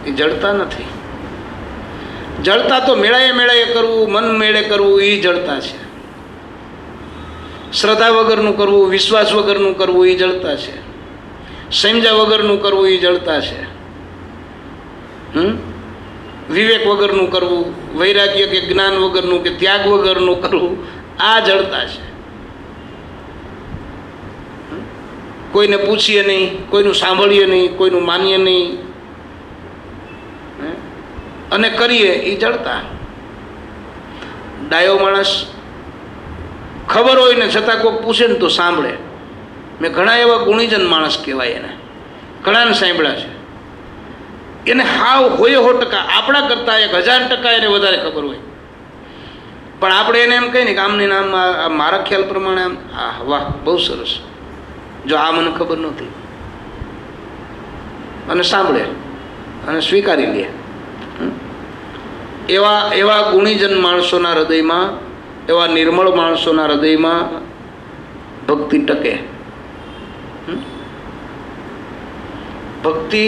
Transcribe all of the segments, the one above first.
એ જડતા નથી. જડતા તો મેળાએ મેળાએ કરવું, મન મેળે કરવું, એ જડતા છે. શ્રદ્ધા વગરનું કરવું, વિશ્વાસ વગરનું કરવું, એ જડતા છે. સમજ્યા વગરનું કરવું, એ જડતા છે. વિવેક વગરનું કરવું, વૈરાગ્ય કે જ્ઞાન વગરનું કે ત્યાગ વગરનું કરવું, આ જડતા છે. કોઈને પૂછીએ નહીં, કોઈનું સાંભળીએ નહીં, કોઈનું માનીએ નહીં અને કરીએ, એ જડતા. ડાયો માણસ ખબર હોય ને છતાં કોઈ પૂછે ને તો સાંભળે. મેં ઘણા એવા ગુણીજન માણસ કહેવાય એને, ઘણાને સાંભળ્યા છે. એને હાવ હોય 100%, આપણા કરતાં 1000% એને વધારે ખબર હોય. પણ આપણે એને એમ કહીએ ને કે આમની નામ મારા ખ્યાલ પ્રમાણે આમ, હા વાહ બહુ સરસ, જો આ મને ખબર નહોતી, અને સાંભળે અને સ્વીકારી લે. એવા ગુણીજન માણસોના હૃદયમાં, એવા નિર્મળ માણસોના હૃદયમાં ભક્તિ ટકે. ભક્તિ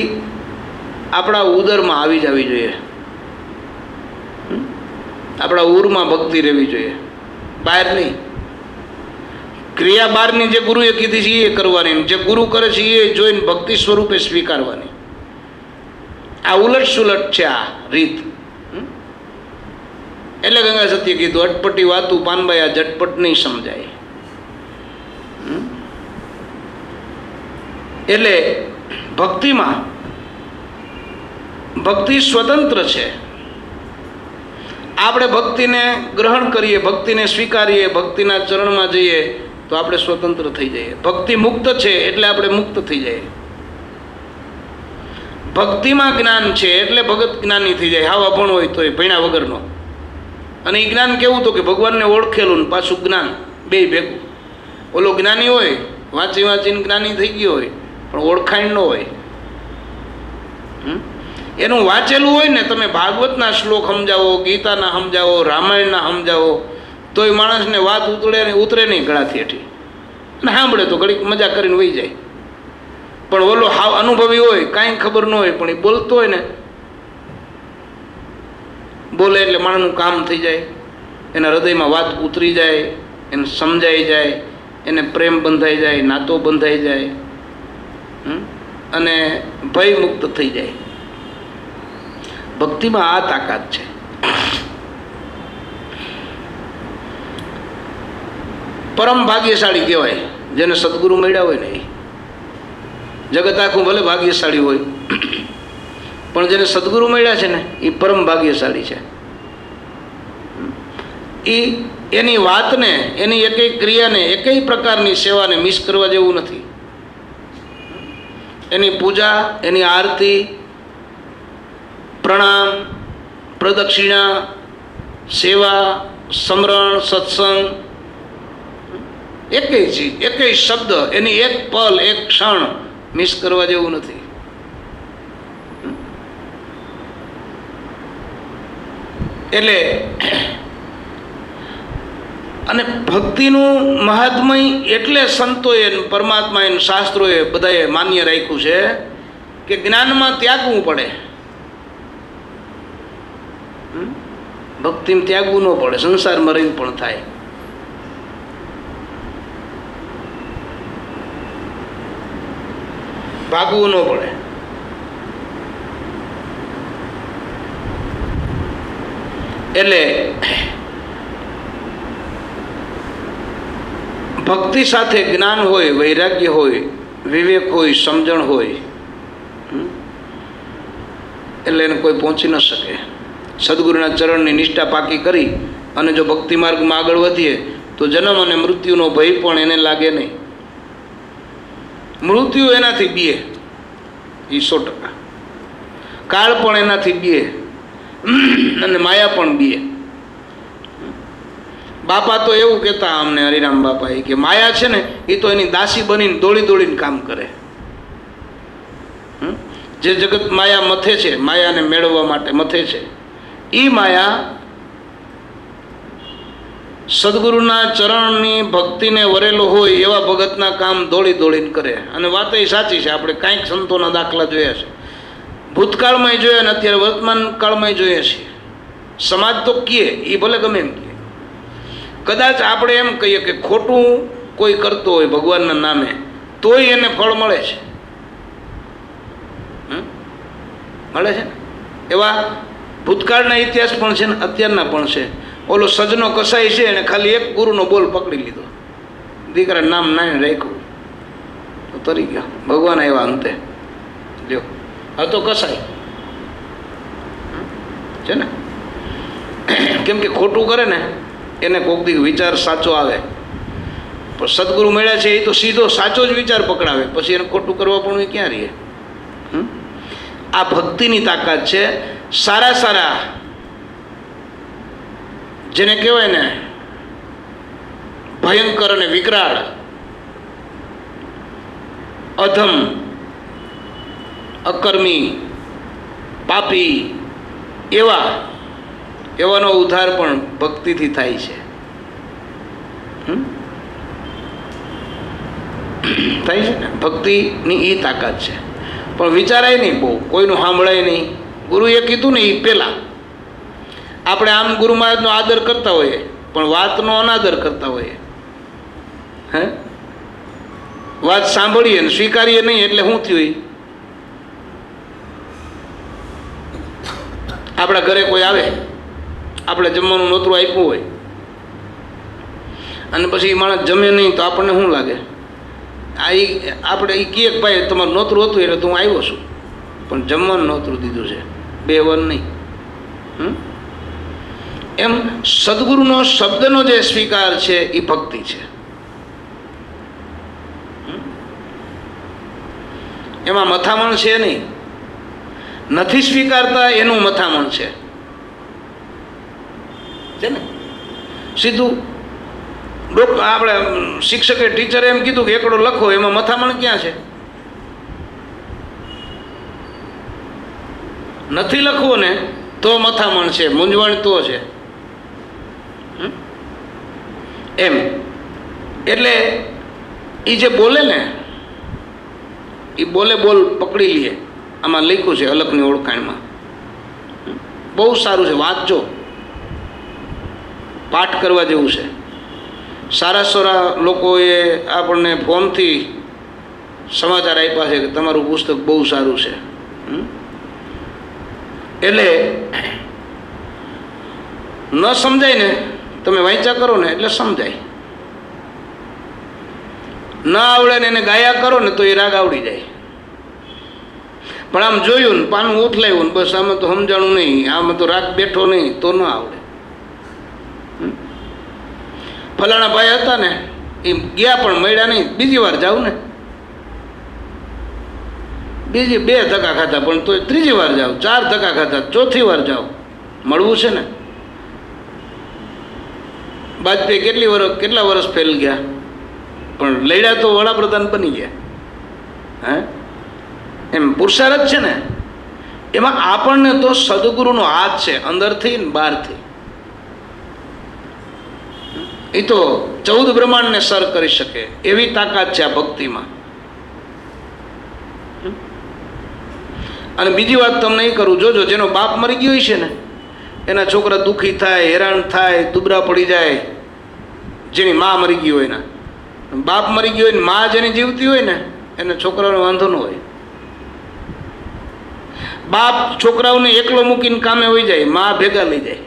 આપણા ઉદરમાં આવી જવી જોઈએ, આપણા ઉરમાં ભક્તિ રહેવી જોઈએ, બહાર નહીં. ક્રિયા બહારની જે ગુરુએ કીધી છે એ કરવાની, જે ગુરુ કરે છે એ જોઈને ભક્તિ સ્વરૂપે સ્વીકારવાની. આ ઉલટ સુલટ છે આ રીત. એટલે ગંગા સત્ય કીધું, અટપટી વાતું પાનબાઈ ઝટપટ નહીં સમજાય. એટલે ભક્તિમાં, ભક્તિ સ્વતંત્ર છે. આપણે ભક્તિને ગ્રહણ કરીએ, ભક્તિને સ્વીકારીએ, ભક્તિના ચરણમાં જઈએ તો આપણે સ્વતંત્ર થઈ જઈએ. ભક્તિ મુક્ત છે એટલે આપણે મુક્ત થઈ જઈએ. ભક્તિમાં જ્ઞાન છે એટલે ભગત જ્ઞાની થઈ જાય. હાવ અભણ હોય તો એ ભણ્યા વગરનો. અને એ જ્ઞાન કેવું તો કે ભગવાનને ઓળખેલું ને પાછું જ્ઞાન બે ભેગું. ઓલો જ્ઞાની હોય, વાંચી વાંચીને જ્ઞાની થઈ ગયો હોય, પણ ઓળખાણ ન હોય. એનું વાંચેલું હોય ને, તમે ભાગવતના શ્લોક સમજાવો, ગીતાના સમજાવો, રામાયણના સમજાવો, તો એ માણસને વાત ઉતરે નહીં ગળાથી હેઠી. અને સાંભળે તો ઘડીક મજા કરીને વહી જાય. પણ ઓલો હાવ અનુભવી હોય, કાંઈ ખબર ન હોય, પણ એ બોલતો હોય ને, બોલે એટલે માણસનું કામ થઈ જાય. એના હૃદયમાં વાત ઉતરી જાય, એને સમજાઈ જાય, એને પ્રેમ બંધાઈ જાય, નાતો બંધાઈ જાય, અને ભય મુક્ત થઈ જાય. ભક્તિમાં આ તાકાત છે. પરમ ભાગ્યશાળી કહેવાય જેને સદગુરુ મળ્યા હોય ને. એ જગત આખું ભલે ભાગ્યશાળી હોય, પણ જેને સદગુરુ મળ્યા છે ને એ પરમ ભાગ્યશાળી છે. એની વાતને, એની એકેય ક્રિયાને, એકેય પ્રકારની સેવાને મિસ કરવા જેવું નથી. એની પૂજા, એની આરતી, પ્રણામ, પ્રદક્ષિણા, સેવા, સમરણ, સત્સંગ, એકેય ચીજ, એકેય શબ્દ, એની એક પલ, એક ક્ષણ મિસ કરવા જેવું નથી. એટલે અને ભક્તિનું મહાત્મય એટલે સંતોએ, પરમાત્માએ, શાસ્ત્રોએ બધાએ માન્ય રાખ્યું છે કે જ્ઞાનમાં ત્યાગવું પડે. ભક્તિમાં ત્યાગવું ન પડે, સંસારમાં રહીને પણ થાય. ભાગવું ન પડે. એટલે ભક્તિ સાથે જ્ઞાન હોય, વૈરાગ્ય હોય, વિવેક હોય, સમજણ હોય, એટલે એને કોઈ પહોંચી ન શકે. સદગુરુના ચરણની નિષ્ઠા પાકી કરી અને જો ભક્તિ માર્ગમાં આગળ વધીએ તો જન્મ અને મૃત્યુનો ભય પણ એને લાગે નહીં. મૃત્યુ એનાથી બીએ, એ 100%. કાળ પણ એનાથી બીએ અને માયા પણ બીએ. બાપા તો એવું કહેતા અમને, હરિરામ બાપા, એ કે માયા છે ને એ તો એની દાસી બનીને દોડી દોડીને કામ કરે. જે જગત માયા મથે છે, માયાને મેળવવા માટે મથે છે, એ માયા સદગુરુના ચરણની ભક્તિને વરેલો હોય એવા ભગતના કામ દોડી દોડીને કરે. અને વાત એ સાચી છે. આપણે કાંઈક સંતોના દાખલા જોયા છે, ભૂતકાળમાં જોયા અને અત્યારે વર્તમાન કાળમાં જોઈએ છીએ. સમાજ તો કહે એ ભલે ગમે એમ કહે, કદાચ આપણે એમ કહીએ કે ખોટું કોઈ કરતો હોય ભગવાનના નામે તોય એને ફળ મળે છે. મળે છે ને? એવા ભૂતકાળના ઇતિહાસ પણ છે ને અત્યારના પણ છે. ઓલો સજનો કસાઈ છે એને ખાલી એક ગુરુનો બોલ પકડી લીધો, દીકરા નામ નાને રાખ્યું તો તરી ગયો. ભગવાન આવ્યા અંતે, લ્યો હતો કસાઈ છે ને. કેમ કે ખોટું કરે ને એને કોક દી વિચાર સાચો આવે, પણ સદગુરુ મળ્યા છે એ તો સીધો સાચો જ વિચાર પકડાવે, પછી એને ખોટું કરવા પણ એ ક્યાં રહીએ. આ ભક્તિની તાકાત છે. સારા સારા જેને કહેવાય ને ભયંકર અને વિકરાળ, અધમ, અકર્મી, પાપી એવાનો ઉદ્ધાર પણ ભક્તિથી થાય છે. થાય છે ને? ભક્તિની એ તાકાત છે. પણ વિચારાય નહીં, બહુ કોઈનું સાંભળાય નહીં. ગુરુએ કીધું ને એ પહેલાં આપણે આમ ગુરુ મહારાજનો આદર કરતા હોઈએ પણ વાતનો અનાદર કરતા હોઈએ. હે, વાત સાંભળીએ ને સ્વીકારીએ નહીં એટલે શું થયું? આપણા ઘરે કોઈ આવે, આપણે જમવાનું નોતરું આપ્યું હોય અને પછી એ માણસ જમે નહીં તો આપણને શું લાગે? આપણે એ કહે કે ભાઈ તમારું નોતરું હતું એટલે તો હું આવ્યો છું, પણ જમવાનું નોતરું દીધું છે, 2 વાર નહીં. એમ સદગુરુનો શબ્દનો જે સ્વીકાર છે એ ભક્તિ છે. એમાં મથામણ છે નહીં. નથી સ્વીકારતા એનું મથામણ છે ને. સીધું આપણે શિક્ષકે ટીચરે એમ કીધું કે એકડો લખો, એમાં મથામણ ક્યાં છે? નથી લખવો ને તો મથામણ છે, મૂંઝવણ તો છે. એમ એટલે એ જે બોલે ને એ બોલે બોલ પકડી લઈએ. આમાં લખ્યું છે અલખની ઓળખાણમાં, બહુ સારું છે, વાંચજો, પાઠ કરવા જેવું છે. સારા સારા લોકોએ આપણને ફોનથી સમાચાર આપ્યા છે કે તમારું પુસ્તક બહુ સારું છે. એટલે ન સમજાય ને તમે વાંચ્યા કરો ને એટલે સમજાય, ન આવડે ને એને ગાયા કરો ને તો એ રાગ આવડી જાય. પણ આમ જોયું ને પાનું ઉથલાયું ને બસ આમાં તો સમજાણું નહીં, આમાં તો રાગ બેઠો નહીં તો ન આવડે. ફલાણા ભાઈ હતા ને એ ગયા પણ મળ્યા નહીં, બીજી વાર જાવ ને, બીજી 2 ધક્કા ખાધા પણ તો 3જી વાર જાઓ, 4 ધક્કા ખાધા 4થી વાર જાઓ, મળવું છે ને. વાજપેયી કેટલા વર્ષ ફેલ ગયા પણ લડ્યા તો વડાપ્રધાન બની ગયા. હે, એમ પુરુષાર્થ છે ને. એમાં આપણને તો સદગુરુનો હાથ છે, અંદરથી ને બહારથી. એ તો 14 બ્રહ્માંડને સર કરી શકે એવી તાકાત છે આ ભક્તિમાં. અને બીજી વાત તમને એ કરું, જોજો જેનો બાપ મરી ગયો છે ને એના છોકરા દુઃખી થાય, હેરાન થાય, દુબળા પડી જાય. જેની મા મરી ગઈ હોય, એના બાપ મરી ગયો હોય ને મા જેની જીવતી હોય ને એને છોકરાઓને વાંધો ન હોય. બાપ છોકરાઓને એકલો મૂકીને કામે હોઈ જાય, મા ભેગા લઈ જાય.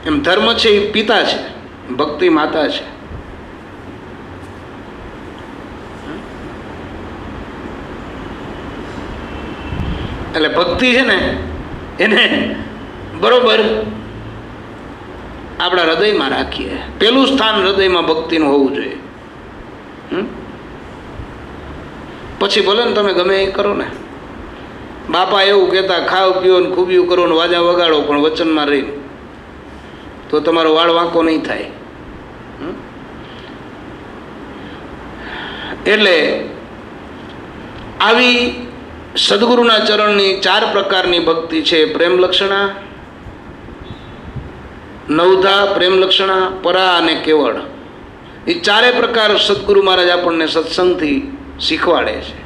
એમ ધર્મ છે એ પિતા છે, ભક્તિ માતા છે. એટલે ભક્તિ છે ને એને બરોબર આપણા હૃદયમાં રાખીએ. પેલું સ્થાન હૃદયમાં ભક્તિનું હોવું જોઈએ. પછી ભલે ને તમે ગમે એ કરો ને. બાપા એવું કહેતા ખાઓ પીઓ ને ખૂબ્યું કરો ને વાજા વગાડો, પણ વચનમાં રહીને તો તમારો વાળ વાંકો નહીં થાય. એટલે આવી સદગુરુના ચરણની 4 પ્રકારની ભક્તિ છે. પ્રેમ લક્ષણા, નવધા, પ્રેમલક્ષણા, પરા અને કેવળ, એ ચારે પ્રકાર સદગુરુ મહારાજ આપણને સત્સંગથી શીખવાડે છે.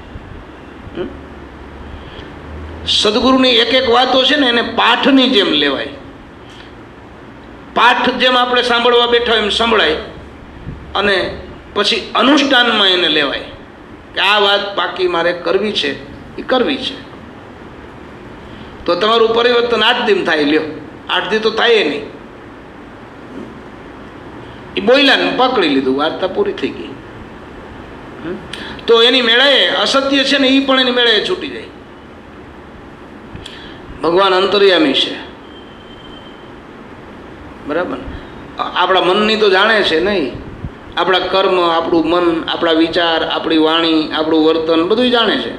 સદગુરુની એક એક વાતો છે ને એને પાઠની જેમ લેવાય. પાઠ જેમ આપણે સાંભળવા બેઠા એમ સંભળાય અને પછી અનુષ્ઠાનમાં એને લેવાય કે આ વાત બાકી મારે કરવી છે, એ કરવી છે. તો તમારું પરિવર્તન 8 દિન થાય. લ્યો, 8 દી તો થાય નહીં. એ બોલ્યા ને પકડી લીધું, વાર્તા પૂરી થઈ ગઈ. તો એની મેળાએ અસત્ય છે ને એ પણ એની મેળાએ છૂટી જાય. ભગવાન અંતર્યામી છે, બરાબર. આપણા મનની તો જાણે છે નહીં. આપણા કર્મ, આપણું મન, આપણા વિચાર, આપણી વાણી, આપણું વર્તન બધું જાણે છે.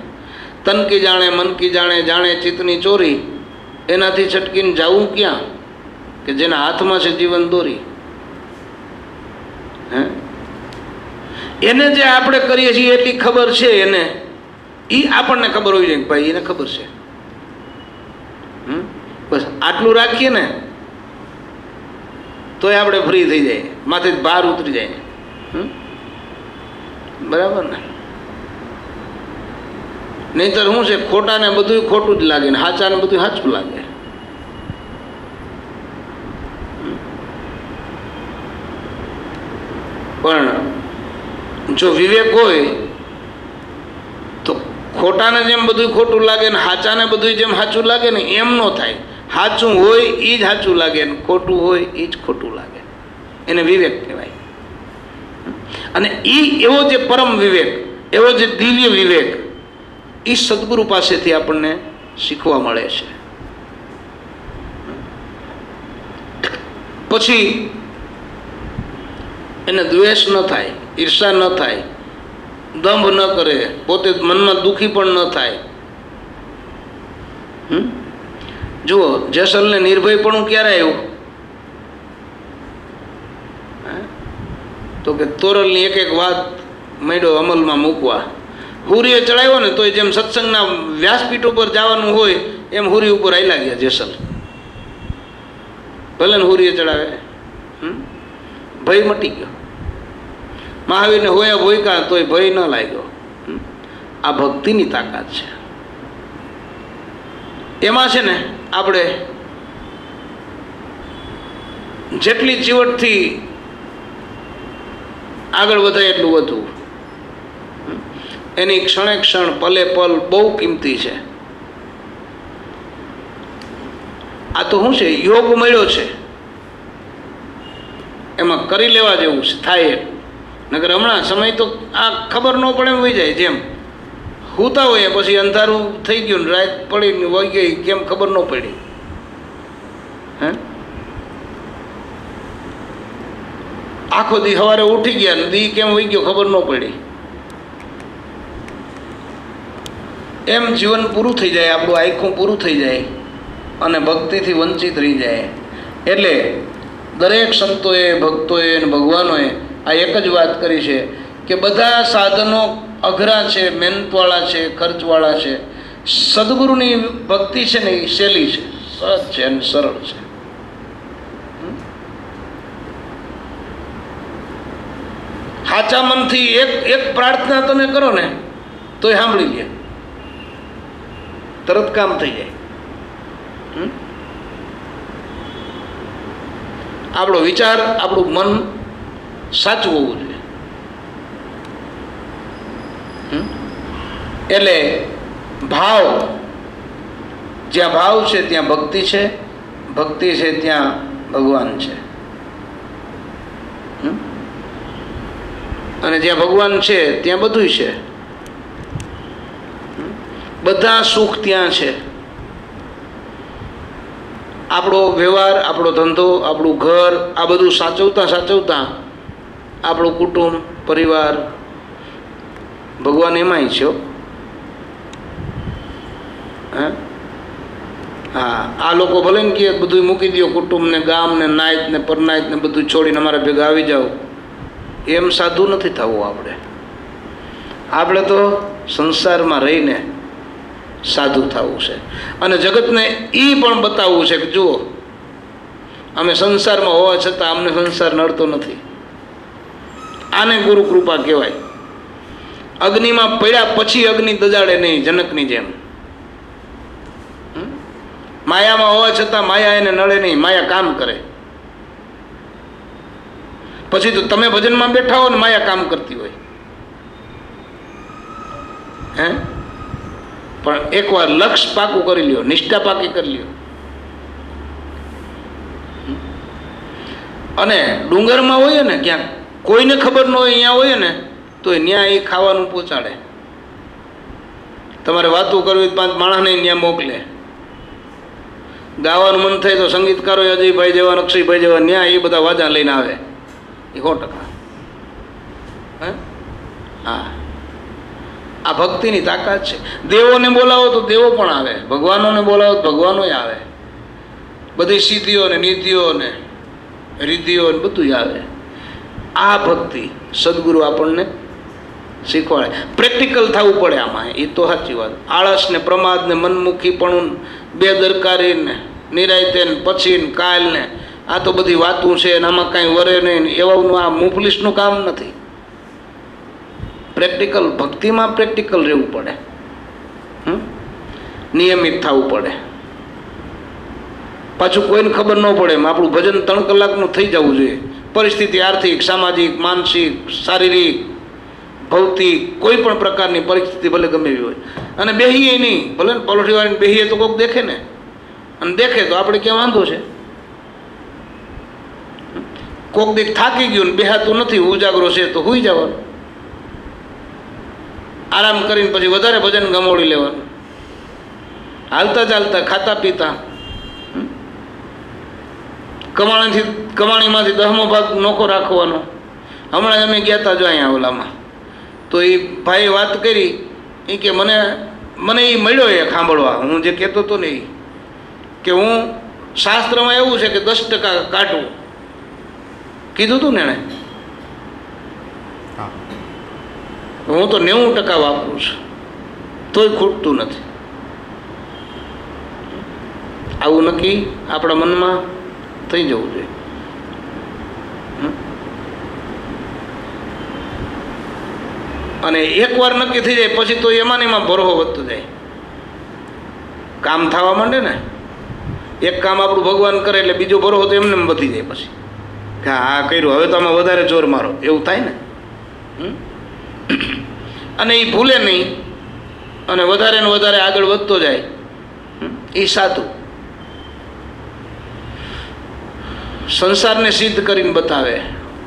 તન કી જાણે, મન કી જાણે, જાણે ચિત્તની ચોરી. એનાથી છટકીને જવું ક્યાં કે જેના હાથમાં છે જીવન દોરી. હે, એને જે આપણે કરીએ છીએ એટલી ખબર છે એને, એ આપણને ખબર હોવી જોઈએ કે ભાઈ એને ખબર છે. બસ આટલું રાખીએ ને તોય આપણે ફ્રી થઈ જાય, માથે ભાર ઉતરી જાય. બરાબર ને? નહીંતર શું છે, ખોટાને બધું ખોટું જ લાગે ને સાચાને બધું સાચું લાગે. પણ જો વિવેક હોય તો ખોટાને જેમ બધું ખોટું લાગે ને સાચાને બધું જેમ સાચું લાગે ને એમ ન થાય. સાચું હોય એ જ સાચું લાગે ને ખોટું હોય એ જ ખોટું લાગે. એને વિવેક કહેવાય. અને એ એવો જે પરમ વિવેક, એવો જે દિવ્ય વિવેક, એ સદગુરુ પાસેથી આપણને શીખવા મળે છે. પછી એને દ્વેષ ન થાય, ઈર્ષા ન થાય, દંભ ન કરે, પોતે મનમાં દુઃખી પણ ન થાય. જુઓ, જેસલને નિર્ભયપણું ક્યારે આવ્યું? તો કે તોરલની એક એક વાત માંડ્યો અમલમાં મૂકવા. હુરીએ ચડાવ્યો ને તો જેમ સત્સંગના વ્યાસપીઠ ઉપર જવાનું હોય એમ હુરી ઉપર આયલા ગયા જેસલ. ભલે ને હુરીએ ચડાવે, ભય મટી ગયો. મહાવીરને હોયા ભોયકા તોય ભય ન લાગ્યો. આ ભક્તિની તાકાત છે. એમાં છે ને આપણે જેટલી ચીવટથી આગળ વધાય એટલું વધુ. એની ક્ષણે ક્ષણ, પલે પલ બહુ કિંમતી છે. આ તો શું છે, યોગ મળ્યો છે, એમાં કરી લેવા જેવું છે, થાય. નગર હમણાં સમય તો આ ખબર ન પડે એમ હોઈ જાય. જેમ સૂતા હોય પછી અંધારું થઈ ગયું, રાત પડી વહી ગઈ, કેમ ખબર ન પડી. હે, આખો દી સવારે ઉઠી ગયા ને દી કેમ વહી ગયો ખબર ન પડી. એમ જીવન પૂરું થઈ જાય, આપણું આખું પૂરું થઈ જાય અને ભક્તિથી વંચિત રહી જાય. એટલે દરેક સંતોએ, ભક્તોએ અને ભગવાનોએ આ એક જ વાત કરી છે કે બધા સાધનો અઘરા છે, મહેનતવાળા છે, ખર્ચવાળા છે. સદગુરુની ભક્તિ છે ને એ સહેલી છે, સહજ છે અને સરળ છે. સાચા મનથી એક પ્રાર્થના તમે કરો ને તોય સાંભળી લે, તરત કામ થઈ જાય. આપણો વિચાર, આપણું મન સાચું હોવું જોઈએ. એટલે ભાવ, જ્યાં ભાવ છે ત્યાં ભક્તિ છે, ભક્તિ છે ત્યાં ભગવાન છે. અને જ્યાં ભગવાન છે ત્યાં બધું છે. બધા સુખ ત્યાં છે. આપણો વ્યવહાર, આપણો ધંધો, આપણું ઘર, આ બધું સાચવતા સાચવતા આપણું કુટુંબ, પરિવાર, ભગવાન એમાંય છે. હા, આ લોકો ભલે ને કે બધું મૂકી દો, કુટુંબ ને, ગામ ને, નાયત ને, પરનાયત ને બધું છોડીને અમારા ભેગા આવી જાઓ. એમ સાધુ નથી થવું આપણે. આપણે તો સંસારમાં રહીને સાધુ થવું છે. અને જગતને એ પણ બતાવવું છે કે જુઓ, અમે સંસારમાં હોવા છતાં અમને સંસાર નડતો નથી. આને ગુરુ કૃપા કહેવાય. અગ્નિમાં પડ્યા પછી અગ્નિ દજાડે નહીં, જનકની જેમ. માયામાં હોવા છતાં માયા એને નડે નહીં, માયા કામ કરે. પછી તો તમે ભજનમાં બેઠા હો ને માયા કામ કરતી હોય. હે પણ એકવાર લક્ષ પાકું કરી લ્યો, નિષ્ઠા પાકી કરી લ્યો. અને ડુંગરમાં હોય ને ક્યાંક કોઈને ખબર ન હોય, અહીંયા હોય ને તો ત્યાં એ ખાવાનું પહોંચાડે. તમારે વાતો કરવી 5 માણસને ત્યાં મોકલે. ગાવાનું મન થાય તો સંગીતકારો અજયભાઈ જેવા, અક્ષયભાઈ જેવા ત્યાં એ બધા વાજા લઈને આવે. એ 100%. હા, આ ભક્તિની તાકાત છે. દેવોને બોલાવો તો દેવો પણ આવે, ભગવાનોને બોલાવો તો ભગવાનોય આવે. બધી સિદ્ધિઓ ને નીતિઓ ને રીતિઓ ને બધું આવે. આ ભક્તિ સદગુરુ આપણને શીખવાડે. પ્રેક્ટિકલ થવું પડે આમાં, એ તો સાચી વાત. આળસ ને પ્રમાદ ને મનમુખીપણું, બેદરકારી ને નિરાયતે ને પછી ને કાલ ને આ તો બધી વાતું છે ને આમાં કાંઈ વરે નહીં, એવાનું આ મુફલિસનું કામ નથી. પ્રેક્ટિકલ ભક્તિમાં પ્રેક્ટિકલ રહેવું પડે, નિયમિત થવું પડે. પાછું કોઈને ખબર ન પડે એમ આપણું ભજન 3 કલાકનું થઈ જવું જોઈએ. પરિસ્થિતિ આર્થિક, સામાજિક, માનસિક, શારીરિક, ભૌતિક કોઈ પણ પ્રકારની પરિસ્થિતિ ભલે ગમે એવી હોય, અને બેહીએ નહીં, ભલે ને પલોઠી વાળીને બેહીએ તો કોઈક દેખે ને, અને દેખે તો આપણે ક્યાં વાંધો છે. કોક દીક થાકી ગયું ને બેહાતું નથી, ઉજાગરો છે તો હુઈ જવાનું, આરામ કરીને પછી વધારે ભજન ગમોડી લેવાનું, હાલતા ચાલતા, ખાતા પીતા. કમાણીમાંથી 10મો ભાગ નોખો રાખવાનો. હમણાં અમે ગયા હતા જો અહીંયા ઓલામાં, તો એ ભાઈએ વાત કરી, એ કે મને એ મળ્યો એ સાંભળવા, હું જે કહેતો હતો ને એ કે હું શાસ્ત્રમાં એવું છે કે 10% કાઢવું કીધું હતું ને એણે, હું તો 90% વાપરું છું તોય ખૂટતું નથી. આવું નક્કી આપણા મનમાં થઈ જવું જોઈએ. અને એકવાર નક્કી થઈ જાય પછી તો એમાં ને એમાં ભરોહો વધતો જાય. કામ થવા માંડે ને, એક કામ આપણું ભગવાન કરે એટલે બીજો ભરોહો તો એમને વધી જાય પછી કે હા કર્યું, હવે તો આમાં વધારે જોર મારો, એવું થાય ને. અને એ ભૂલે નહીં અને વધારે ને વધારે આગળ વધતો જાય. એ સાધુ સંસારને સિદ્ધ કરીને બતાવે.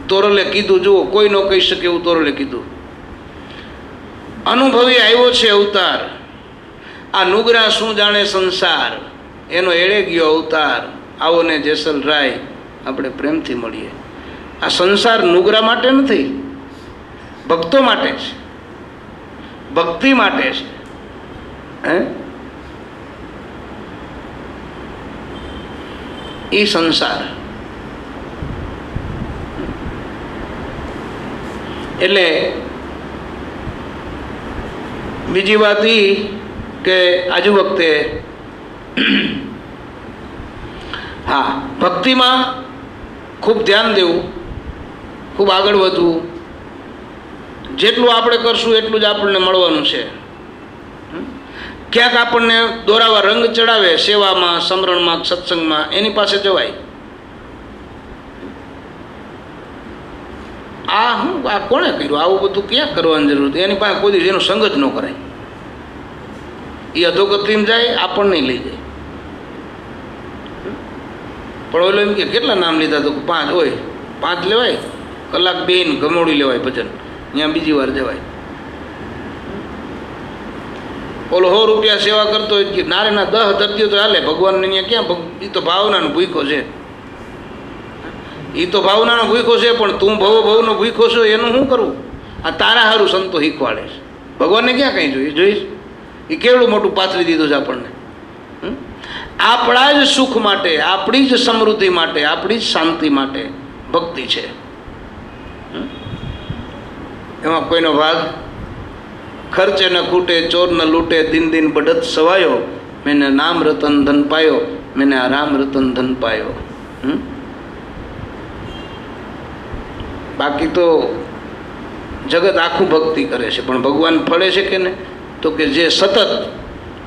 તોરલે કીધું, જુઓ કોઈ ન કહી શકે એવું તોરલે કીધું. અનુભવી આવ્યો છે અવતાર, આ નુગરા શું જાણે સંસાર, એનો એળે ગયો અવતાર, આવો ને જેસલ રાય આપણે પ્રેમથી મળીએ. આ સંસાર નુગરા માટે નથી, ભક્તો માટે છે, ભક્તિ માટે છે. એ સંસાર એટલે બીજી વાત એ કે આજુ વખતે હા ભક્તિમાં ખૂબ ધ્યાન દેવું, ખૂબ આગળ વધવું. જેટલું આપણે કરશું એટલું જ આપણને મળવાનું છે. ક્યાંક આપણને દોરાવા રંગ ચડાવે સેવામાં, સમરણમાં, સત્સંગમાં, એની પાસે જવાય. આ કોણે કર્યું, આવું બધું ક્યાં કરવાની જરૂર હતી, એની પાસે કોઈ દિવસ એનો સંગ જ ન કરાય. એ અધોગતિમાં જાય, આપણને લઈ જાય. પણ ઓલો એમ કે કેટલા નામ લીધા તો 5 હોય, 5 લેવાય, કલાક બેન ગમોડી લેવાય ભજન, ત્યાં બીજી વાર જવાય. ઓલો 100 રૂપિયા સેવા કરતો હોય, નારે ના 10 ધરતીઓ તો હાલે, ભગવાનને અહીંયા ક્યાં, એ તો ભાવનાનો ભૂખો છે, એ તો ભાવનાનો ભૂખો છે. પણ તું ભવનો ભૂખો છો એનું શું કરવું? આ તારા હારું સંતો શીખવાડે છે. ભગવાનને ક્યાં કંઈ જોઈએ, જોઈશ એ કેવડું મોટું પાથરી દીધું છે આપણને. આપણા જ સુખ માટે, આપણી જ સમૃદ્ધિ માટે, આપણી જ શાંતિ માટે ભક્તિ છે. એમાં કોઈનો ભાગ ખર્ચે ન ખૂટે, ચોર ન લૂટે, દિન દિન બઢત સવાયો, મેને નામ રતન ધન પાયો, મેને આ રામ રતન ધન પાયો. બાકી તો જગત આખું ભક્તિ કરે છે, પણ ભગવાન ફળે છે કે ને? તો કે જે સતત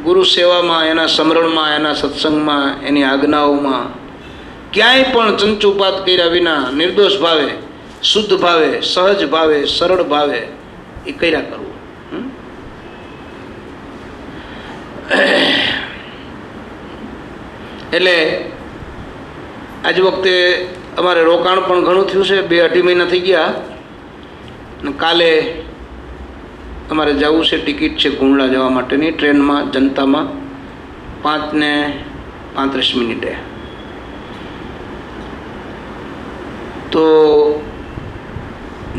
ગુરુ સેવામાં, એના સ્મરણમાં, એના સત્સંગમાં, એની આજ્ઞાઓમાં ક્યાંય પણ ચંચુપાત કર્યા વિના નિર્દોષ ભાવે, શુદ્ધ ભાવે, સહજ ભાવે, સરળ ભાવે એ કર્યા કરવું. એટલે આજ વખતે અમારે રોકાણ પણ ઘણું થયું છે. 2-2.5 મહિના થઈ ગયા. અને કાલે અમારે જવું છે, ટિકિટ છે ગુંડલા જવા માટેની, ટ્રેનમાં, જનતામાં 5:35. તો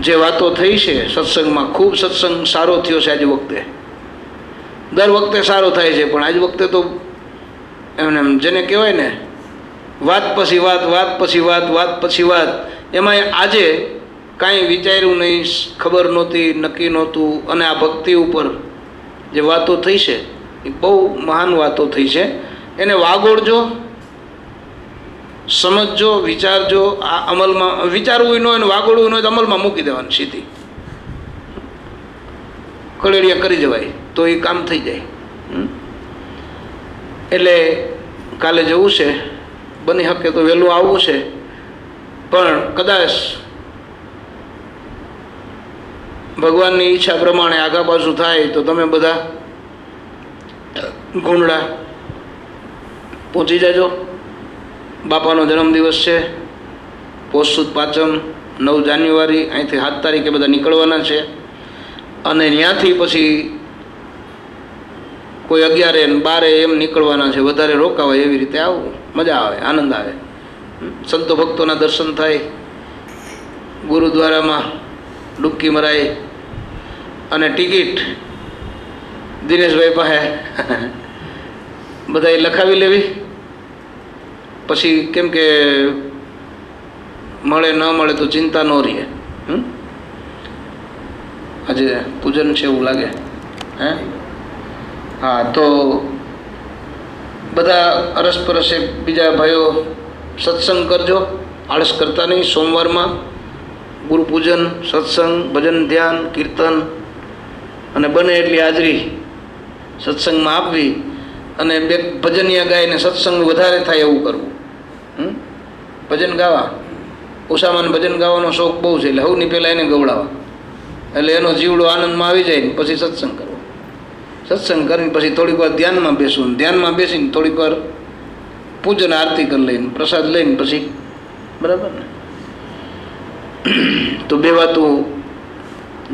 જે વાતો થઈ છે સત્સંગમાં, ખૂબ સત્સંગ સારો થયો છે આજ વખતે. દર વખતે સારો થાય છે, પણ આજ વખતે તો એમને જેને કહેવાય ને વાત પછી વાત, વાત પછી વાત, વાત પછી વાત, એમાં આજે કાંઈ વિચાર્યું નહીં, ખબર નહોતી, નક્કી નહોતું, અને આ ભક્તિ ઉપર જે વાતો થઈ છે એ બહુ મહાન વાતો થઈ છે. એને વાગોળજો, સમજજો, વિચારજો. આ અમલમાં વિચારવું ન હોય ને વાગોળવું ન હોય તો અમલમાં મૂકી દેવાનું સીધી, કળેડિયા કરી જવાય તો એ કામ થઈ જાય. એટલે કાલે જવું છે, બની શકે તો વહેલું આવવું છે, પણ કદાચ ભગવાનની ઈચ્છા પ્રમાણે આગા પાછું થાય તો તમે બધા ગુંડલા પહોંચી જજો. બાપાનો જન્મદિવસ છે, પોષ સુદ પાંચમ, 9 જાન્યુઆરી, અહીંથી 7 તારીખે બધા નીકળવાના છે. અને ત્યાંથી પછી કોઈ 11 ને 12 એમ નીકળવાના છે. વધારે રોકાવાય એવી રીતે આવું, મજા આવે, આનંદ આવે. સંતો ભક્તોના દર્શન થાય, ગુરુદ્વારામાં ડૂબકી મરાય, અને ટિકિટ દિનેશભાઈ પાસે બધાએ લખાવી લેવી. પછી કેમ કે મળે ન મળે તો ચિંતા ન રહે. આજે પૂજન છે એવું લાગે. હા, તો બધા અરસપરસે બીજા ભાઈઓ સત્સંગ કરજો, આળસ કરતા નહીં. સોમવારમાં ગુરુ પૂજન, સત્સંગ, ભજન, ધ્યાન, કીર્તન અને બને એટલી હાજરી સત્સંગમાં આપવી, અને 2 ભજનિયા ગાઈને સત્સંગ વધારે થાય એવું કરવું. ભજન ગાવા, ઉષામાને ભજન ગાવાનો શોખ બહુ છે, એટલે સૌની પહેલાં એને ગવડાવવા, એટલે એનો જીવડો આનંદમાં આવી જાય ને પછી સત્સંગ કરવો. સત્સંગ કરીને પછી થોડીક વાર ધ્યાનમાં બેસવું, ધ્યાનમાં બેસીને થોડીક વાર પૂજન આરતી કરી લઈને, પ્રસાદ લઈને પછી બરાબર ને. તો 2 વાતો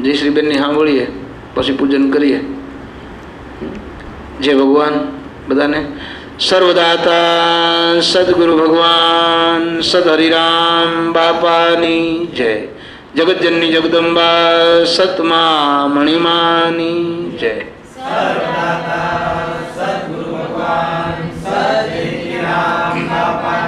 જયશ્રીબેનની સાંભળીએ, પછી પૂજન કરીએ. જય ભગવાન બધાને. સર્વદાતા સદગુરુ ભગવાન સદહરિરામ બાપાની જય. જગતજનની જગદંબા સતમા મણિમાની જય. સર્વદાતા સદગુરુ ભગવાન સદહરિરામ બાપા